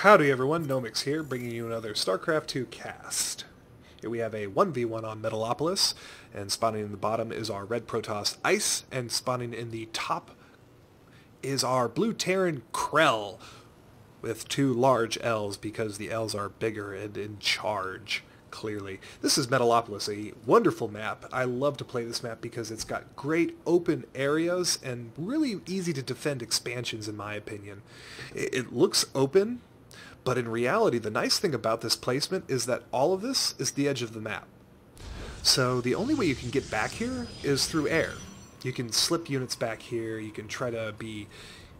Howdy everyone, Nomix here, bringing you another StarCraft 2 cast. Here we have a 1v1 on Metalopolis, and spawning in the bottom is our red Protoss Ice, and spawning in the top is our blue Terran kreLL, with two large L's because the L's are bigger and in charge, clearly. This is Metalopolis, a wonderful map. I love to play this map because it's got great open areas and really easy to defend expansions in my opinion. It looks open, but in reality, the nice thing about this placement is that all of this is the edge of the map. So the only way you can get back here is through air. You can slip units back here, you can try to be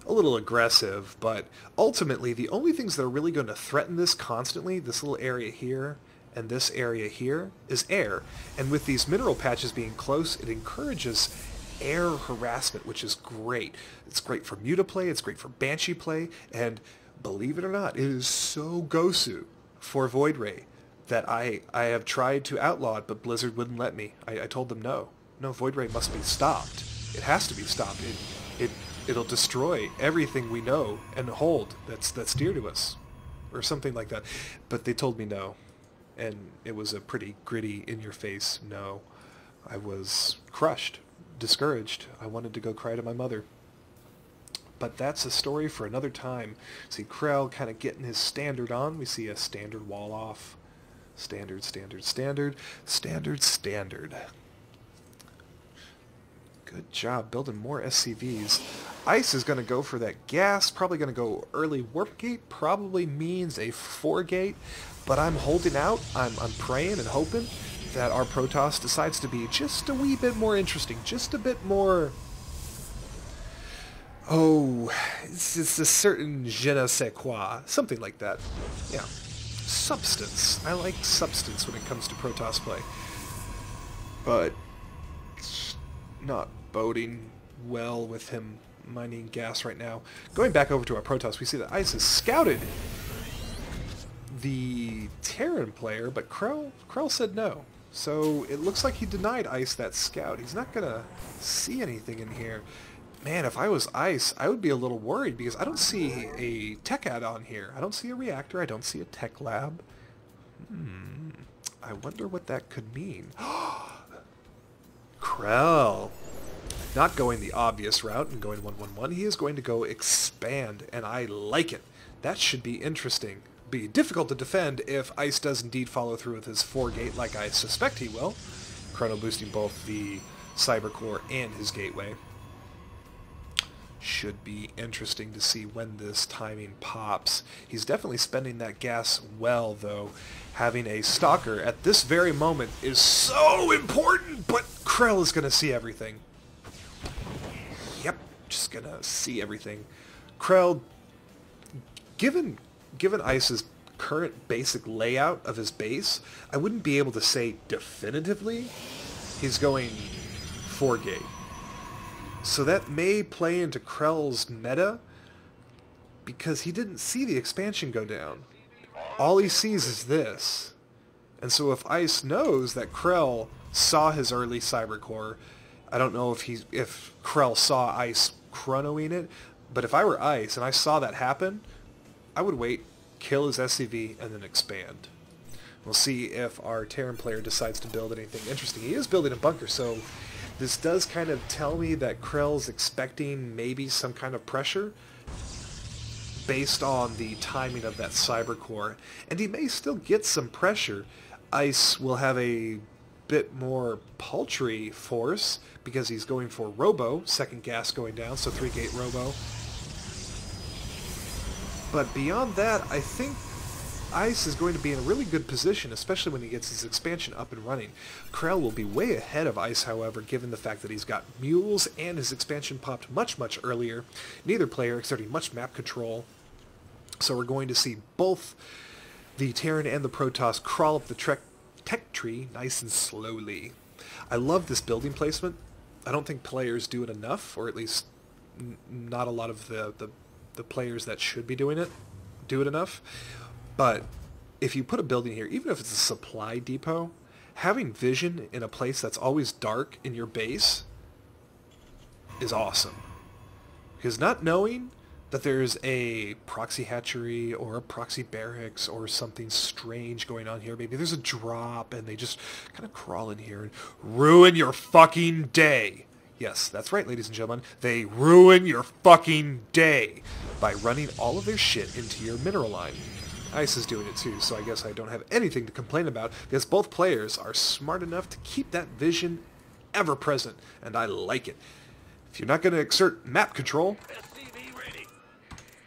a little aggressive, but ultimately the only things that are really going to threaten this constantly, this little area here and this area here, is air. And with these mineral patches being close, it encourages air harassment, which is great. It's great for Muta play, it's great for Banshee play, and believe it or not, it is so Gosu for Void Ray that I have tried to outlaw it, but Blizzard wouldn't let me. I told them no. No, Void Ray must be stopped. It has to be stopped. It'll destroy everything we know and hold that's dear to us, or something like that. But they told me no, and it was a pretty gritty, in-your-face no. I was crushed, discouraged. I wanted to go cry to my mother. But that's a story for another time. See kreLL kind of getting his standard on. We see a standard wall off. Standard, standard, standard, standard, standard. Good job building more SCVs. Ice is going to go for that gas. Probably going to go early warp gate. Probably means a 4 gate. But I'm holding out. I'm praying and hoping that our Protoss decides to be just a wee bit more interesting. Just a bit more... Oh, it's a certain je ne sais quoi. Something like that. Yeah. Substance. I like substance when it comes to Protoss play. But it's not boding well with him mining gas right now. Going back over to our Protoss, we see that Ice has scouted the Terran player, but kreLL said no. So it looks like he denied Ice that scout. He's not going to see anything in here. Man, if I was Ice, I would be a little worried because I don't see a tech add-on here. I don't see a reactor. I don't see a tech lab. I wonder what that could mean. kreLL. Not going the obvious route and going 1-1-1. He is going to go expand, and I like it. That should be interesting. Be difficult to defend if Ice does indeed follow through with his 4-gate like I suspect he will. Chrono boosting both the Cyber Core and his gateway. Should be interesting to see when this timing pops. He's definitely spending that gas well, though. Having a Stalker at this very moment is so important, but kreLL is going to see everything. Yep, just going to see everything. kreLL, given Ice's current basic layout of his base, I wouldn't be able to say definitively he's going 4-gate. So that may play into kreLL's meta, because he didn't see the expansion go down. All he sees is this. And so if Ice knows that kreLL saw his early Cyber Core, I don't know if kreLL saw Ice chronoing it, but if I were Ice and I saw that happen, I would wait, kill his SCV, and then expand. We'll see if our Terran player decides to build anything interesting. He is building a bunker, so this does kind of tell me that kreLL's expecting maybe some kind of pressure based on the timing of that Cyber Core. And he may still get some pressure. Ice will have a bit more paltry force because he's going for Robo, second gas going down, so 3-gate Robo. But beyond that, I think Ice is going to be in a really good position, especially when he gets his expansion up and running. kreLL will be way ahead of Ice, however, given the fact that he's got mules and his expansion popped much, much earlier. Neither player exerting much map control. So we're going to see both the Terran and the Protoss crawl up the tech tree nice and slowly. I love this building placement. I don't think players do it enough, or at least not a lot of the players that should be doing it do it enough. But if you put a building here, even if it's a supply depot, having vision in a place that's always dark in your base is awesome. Because not knowing that there's a proxy hatchery or a proxy barracks or something strange going on here. Maybe there's a drop and they just kind of crawl in here and ruin your fucking day. Yes, that's right, ladies and gentlemen. They ruin your fucking day by running all of their shit into your mineral line. Ice is doing it too, so I guess I don't have anything to complain about because both players are smart enough to keep that vision ever present, and I like it. If you're not going to exert map control,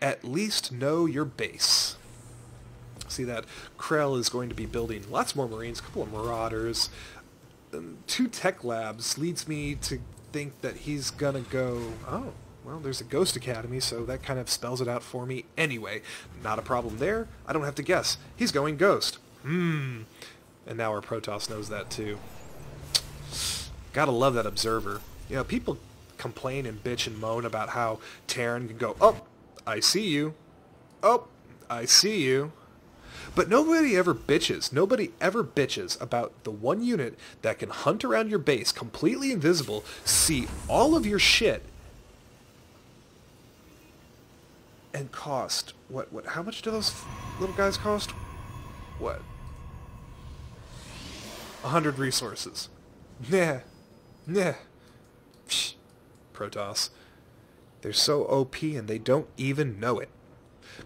at least know your base. See that kreLL is going to be building lots more Marines, a couple of Marauders, 2 tech labs leads me to think that he's gonna go, oh, well, there's a Ghost Academy, so that kind of spells it out for me anyway. Not a problem there. I don't have to guess. He's going Ghost. And now our Protoss knows that too. Gotta love that observer. You know, people complain and bitch and moan about how Terran can go, oh, I see you. Oh, I see you. But nobody ever bitches. Nobody ever bitches about the one unit that can hunt around your base completely invisible, see all of your shit, and cost what how much do those little guys cost? What? 100 resources. Nah. Psh. Protoss. They're so OP and they don't even know it.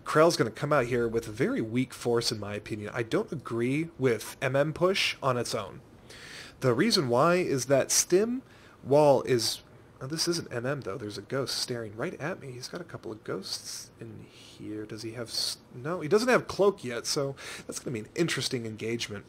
kreLL's going to come out here with a very weak force in my opinion. I don't agree with MM push on its own. The reason why is that Stim wall is... Oh, this isn't MM though. There's a ghost staring right at me. He's got a couple of ghosts in here. Does he have... No, he doesn't have cloak yet, so that's going to be an interesting engagement.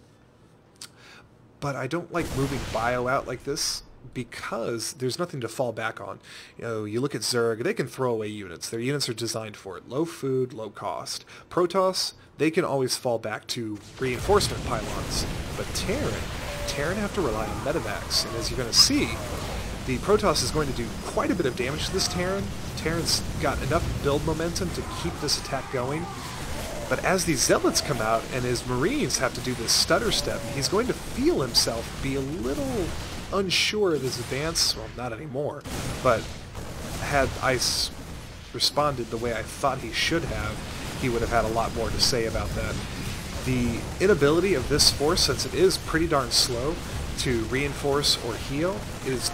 But I don't like moving bio out like this, because there's nothing to fall back on. You know, you look at Zerg, they can throw away units. Their units are designed for it. Low food, low cost. Protoss, they can always fall back to reinforcement pylons. But Terran have to rely on medevacs. And as you're going to see, the Protoss is going to do quite a bit of damage to this Terran. Terran's got enough build momentum to keep this attack going. But as these Zealots come out and his Marines have to do this stutter step, he's going to feel himself be a little unsure of his advance. Well, not anymore, but had Ice responded the way I thought he should have, he would have had a lot more to say about that. The inability of this force, since it is pretty darn slow, to reinforce or heal is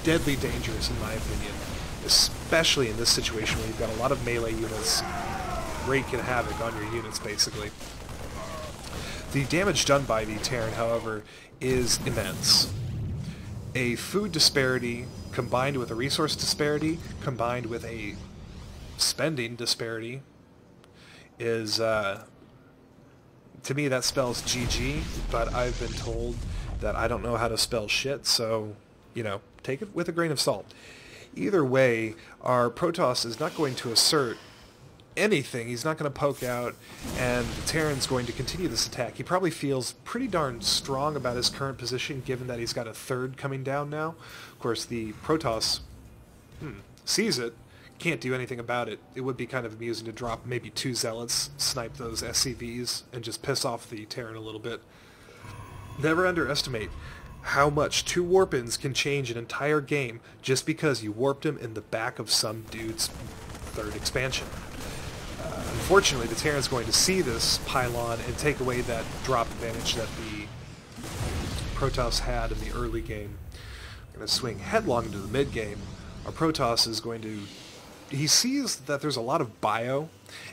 deadly dangerous in my opinion, especially in this situation where you've got a lot of melee units wreaking havoc on your units basically. The damage done by the Terran, however, is immense. A food disparity combined with a resource disparity combined with a spending disparity is, to me that spells GG, but I've been told that I don't know how to spell shit, so, you know, take it with a grain of salt. Either way, our Protoss is not going to assert anything. He's not going to poke out, and the Terran's going to continue this attack. He probably feels pretty darn strong about his current position, given that he's got a third coming down now. Of course, the Protoss sees it, can't do anything about it. It would be kind of amusing to drop maybe 2 Zealots, snipe those SCVs, and just piss off the Terran a little bit. Never underestimate how much 2 warp-ins can change an entire game just because you warped him in the back of some dude's 3rd expansion. Unfortunately, the Terran's going to see this pylon and take away that drop advantage that the Protoss had in the early game. We're going to swing headlong into the mid-game. Our Protoss is going to... He sees that there's a lot of bio,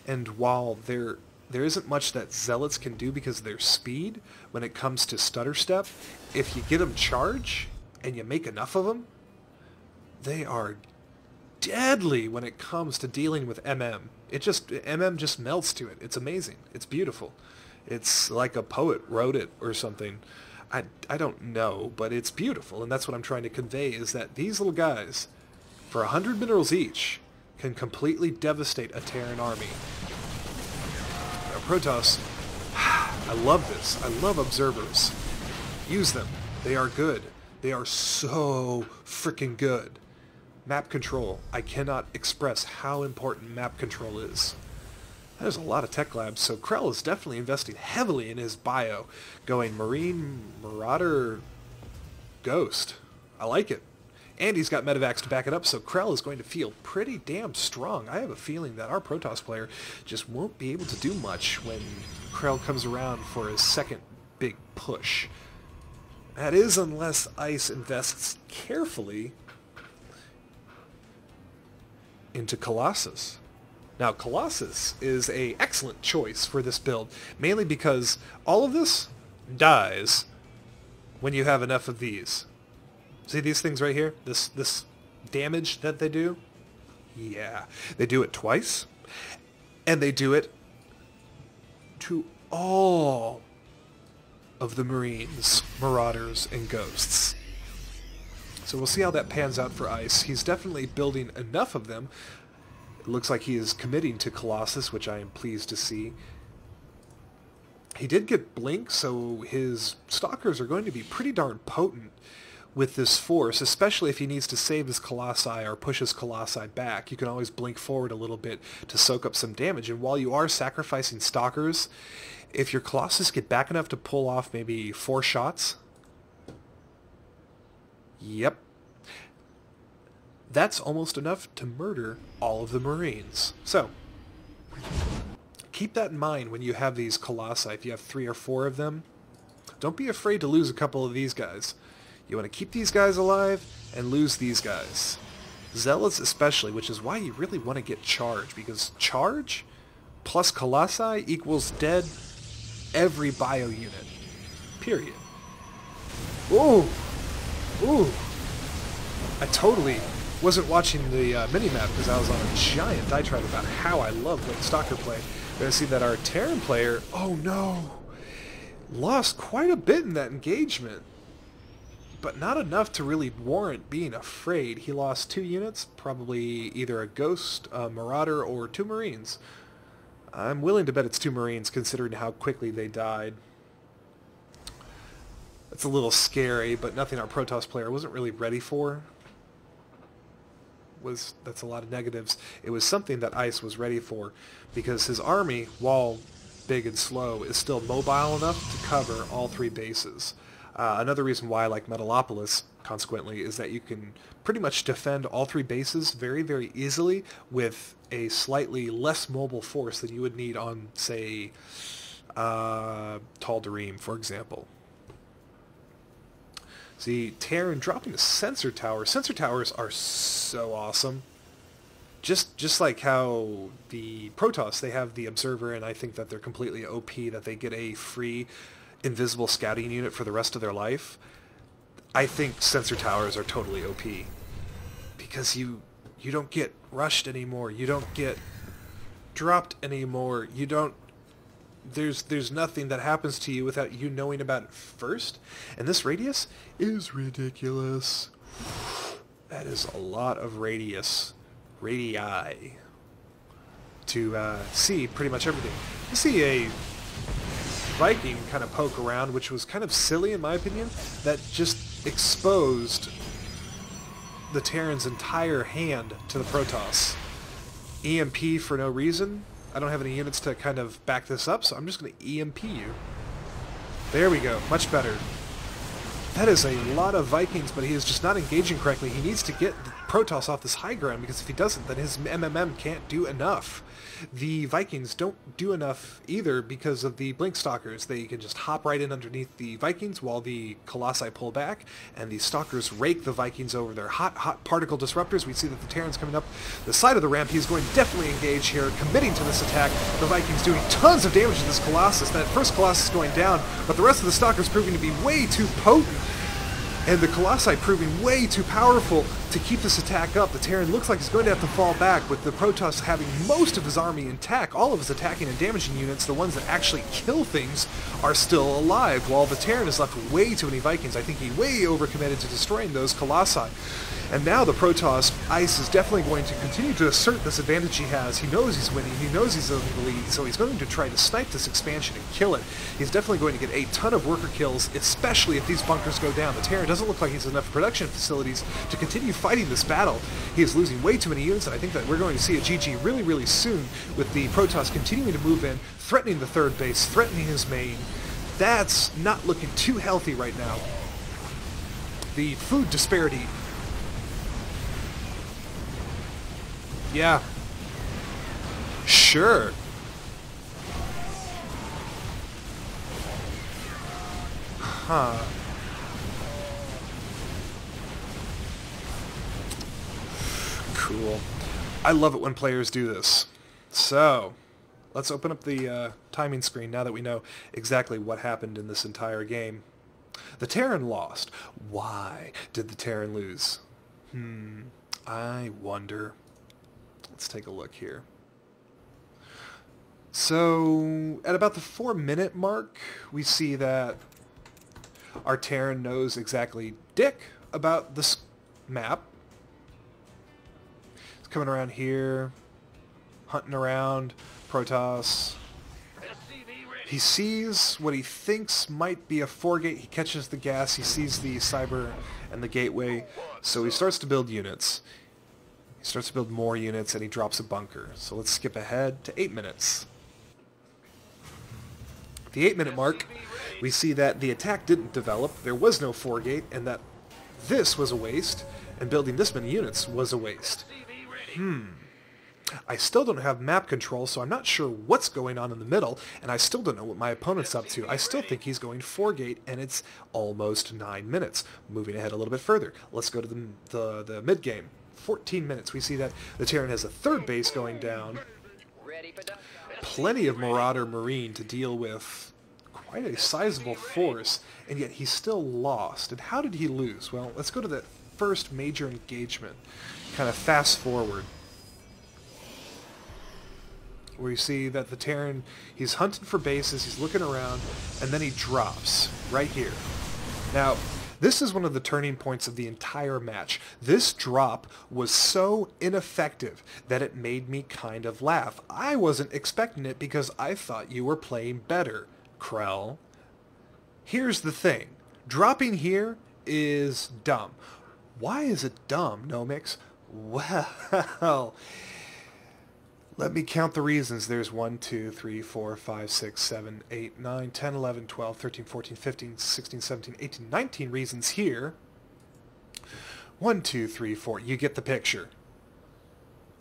and while there isn't much that Zealots can do because of their speed, when it comes to stutter step, if you get them charge, and you make enough of them, they are deadly when it comes to dealing with MM. MM just melts to it. It's amazing. It's beautiful. It's like a poet wrote it or something. I don't know, but it's beautiful, and that's what I'm trying to convey, is that these little guys, for 100 minerals each, can completely devastate a Terran army. Now, Protoss, I love this. I love observers. Use them. They are good. They are so freaking good. Map control. I cannot express how important map control is. There's a lot of tech labs, so kreLL is definitely investing heavily in his bio, going Marine, Marauder, Ghost. I like it. And he's got medevacs to back it up, so kreLL is going to feel pretty damn strong. I have a feeling that our Protoss player just won't be able to do much when kreLL comes around for his second big push. That is unless Ice invests carefully into Colossus. Now, Colossus is an excellent choice for this build, mainly because all of this dies when you have enough of these. See these things right here? This damage that they do? Yeah. They do it twice, and they do it to all of the Marines, Marauders, and Ghosts. So we'll see how that pans out for Ice. He's definitely building enough of them. It looks like he is committing to Colossus, which I am pleased to see. He did get Blink, so his Stalkers are going to be pretty darn potent with this force, especially if he needs to save his Colossi or push his Colossi back. You can always blink forward a little bit to soak up some damage. And while you are sacrificing Stalkers, if your Colossus get back enough to pull off maybe 4 shots, yep, that's almost enough to murder all of the Marines. So, keep that in mind when you have these Colossi. If you have 3 or 4 of them, don't be afraid to lose a couple of these guys. You want to keep these guys alive and lose these guys. Zealots especially, which is why you really want to get Charge, because Charge plus Colossi equals dead every bio unit. Period. Ooh! Ooh! I totally wasn't watching the minimap because I was on a giant diatribe about how I love late Stalker play. But I see that our Terran player, oh no, lost quite a bit in that engagement. But not enough to really warrant being afraid. He lost 2 units, probably either a Ghost, a Marauder, or 2 Marines. I'm willing to bet it's 2 Marines considering how quickly they died. It's a little scary, but nothing our Protoss player wasn't really ready for. That's a lot of negatives. It was something that Ice was ready for, because his army, while big and slow, is still mobile enough to cover all 3 bases. Another reason why I like Metalopolis, consequently, is that you can pretty much defend all 3 bases very, very easily with a slightly less mobile force than you would need on, say, Tal'Darim, for example. See, Terran dropping a sensor tower. Sensor towers are so awesome. Just like how the Protoss, they have the Observer, and I think that they're completely OP, that they get a free invisible scouting unit for the rest of their life. I think sensor towers are totally OP. Because you don't get rushed anymore. You don't get dropped anymore. You don't... There's nothing that happens to you without you knowing about it first. And this radius is ridiculous. That is a lot of radius. Radii. To see pretty much everything. You see a Viking kind of poke around, which was kind of silly in my opinion, that just exposed the Terran's entire hand to the Protoss. EMP for no reason. I don't have any units to kind of back this up, so I'm just going to EMP you. There we go. Much better. That is a lot of Vikings, but he is just not engaging correctly. He needs to get the Protoss off this high ground, because if he doesn't, then his MMM can't do enough. The Vikings don't do enough either because of the Blink Stalkers. They can just hop right in underneath the Vikings while the Colossi pull back, and the Stalkers rake the Vikings over their hot particle disruptors. We see that the Terran's coming up the side of the ramp. He's going to definitely engage here, committing to this attack. The Vikings doing tons of damage to this Colossus. That first Colossus going down, but the rest of the Stalkers proving to be way too potent. And the Colossi proving way too powerful to keep this attack up. The Terran looks like he's going to have to fall back, with the Protoss having most of his army intact. All of his attacking and damaging units, the ones that actually kill things, are still alive, while the Terran has left way too many Vikings. I think he way overcommitted to destroying those Colossi. And now the Protoss, Ice is definitely going to continue to assert this advantage he has. He knows he's winning, he knows he's in the lead, so he's going to try to snipe this expansion and kill it. He's definitely going to get a ton of worker kills, especially if these bunkers go down. The Terran doesn't look like he has enough production facilities to continue fighting this battle. He is losing way too many units, and I think that we're going to see a GG really, really soon, with the Protoss continuing to move in, threatening the third base, threatening his main. That's not looking too healthy right now. The food disparity Yeah. Sure. Huh. Cool. I love it when players do this. So, let's open up the timing screen now that we know exactly what happened in this entire game. The Terran lost. Why did the Terran lose? I wonder. Let's take a look here. So, at about the 4-minute mark, we see that our Terran knows exactly dick about this map. He's coming around here, hunting around Protoss. He sees what he thinks might be a 4-gate. He catches the gas. He sees the cyber and the gateway. So he starts to build units. He starts to build more units, and he drops a bunker. So let's skip ahead to 8 minutes. At the 8-minute mark, we see that the attack didn't develop. There was no 4-gate, and that this was a waste, and building this many units was a waste. I still don't have map control, so I'm not sure what's going on in the middle, and I still don't know what my opponent's up to. I still think he's going 4-gate, and it's almost 9 minutes. Moving ahead a little bit further, let's go to the mid-game. 14 minutes, we see that the Terran has a 3rd base going down. Plenty of Marauder Marine to deal with. Quite a sizable force, and yet he's still lost. And how did he lose? Well, let's go to the first major engagement. Kind of fast forward. Where you see that the Terran, he's hunting for bases, he's looking around, and then he drops right here. Now, this is one of the turning points of the entire match. This drop was so ineffective that it made me kind of laugh. I wasn't expecting it because I thought you were playing better, kreLL. Here's the thing. Dropping here is dumb. Why is it dumb, Nomix? Well, let me count the reasons. There's 1, 2, 3, 4, 5, 6, 7, 8, 9, 10, 11, 12, 13, 14, 15, 16, 17, 18, 19 reasons here. 1, 2, 3, 4. You get the picture.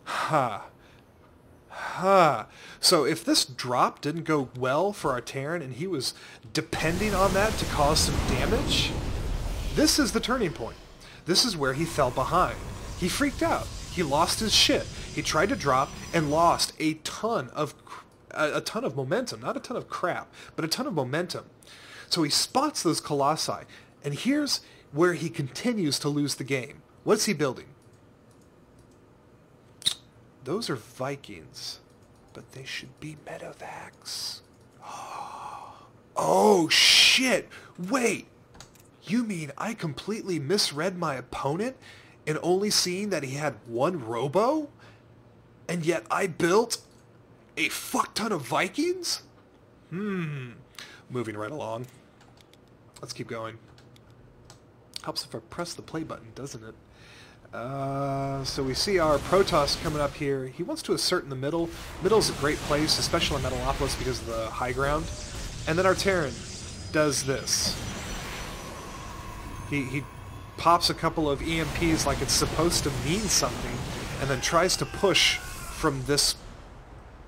Ha. Ha. So if this drop didn't go well for our Terran and he was depending on that to cause some damage, this is the turning point. This is where he fell behind. He freaked out. He lost his shit. He tried to drop and lost a ton of momentum. Not a ton of crap, but a ton of momentum. So he spots those Colossi, and here's where he continues to lose the game. What's he building? Those are Vikings, but they should be medevacs. Oh, shit! Wait! You mean I completely misread my opponent in only seeing that he had 1 robo? And yet I built a fuck ton of Vikings? Moving right along. Let's keep going. Helps if I press the play button, doesn't it? So we see our Protoss coming up here. He wants to assert in the middle. Middle's a great place, especially on Metalopolis because of the high ground. And then our Terran does this. He pops a couple of EMPs like it's supposed to mean something, and then tries to push from this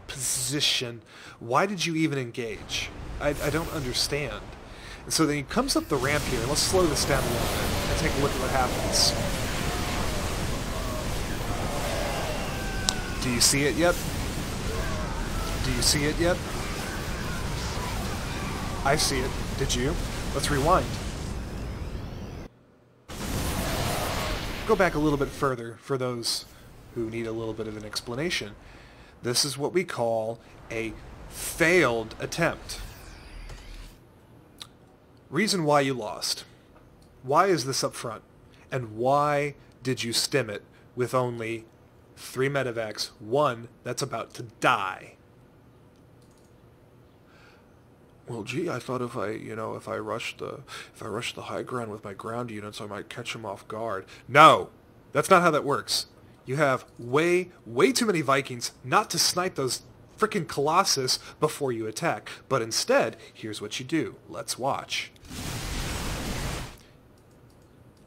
position. Why did you even engage? I don't understand. And so then he comes up the ramp here. Let's slow this down a little bit and take a look at what happens. Do you see it yet? Do you see it yet? I see it. Did you? Let's rewind. Go back a little bit further for those who need a little bit of an explanation. This is what we call a failed attempt. Reason why you lost. Why is this up front? And why did you stem it with only 3 medevacs, 1 that's about to die? Well, gee, I thought if I rushed the high ground with my ground units, I might catch them off guard. No, that's not how that works. You have way too many Vikings not to snipe those frickin' Colossus before you attack. But instead, here's what you do. Let's watch.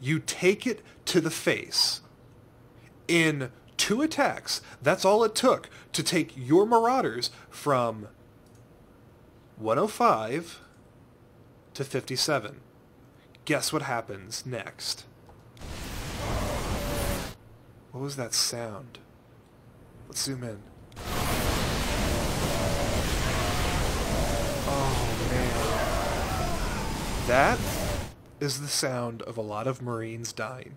You take it to the face in 2 attacks. That's all it took to take your Marauders from 105 to 57. Guess what happens next? What was that sound? Let's zoom in. Oh man. That is the sound of a lot of Marines dying.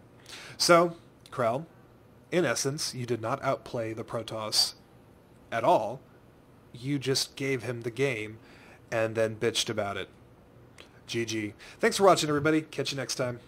So, kreLL, in essence, you did not outplay the Protoss at all. You just gave him the game and then bitched about it. GG. Thanks for watching, everybody. Catch you next time.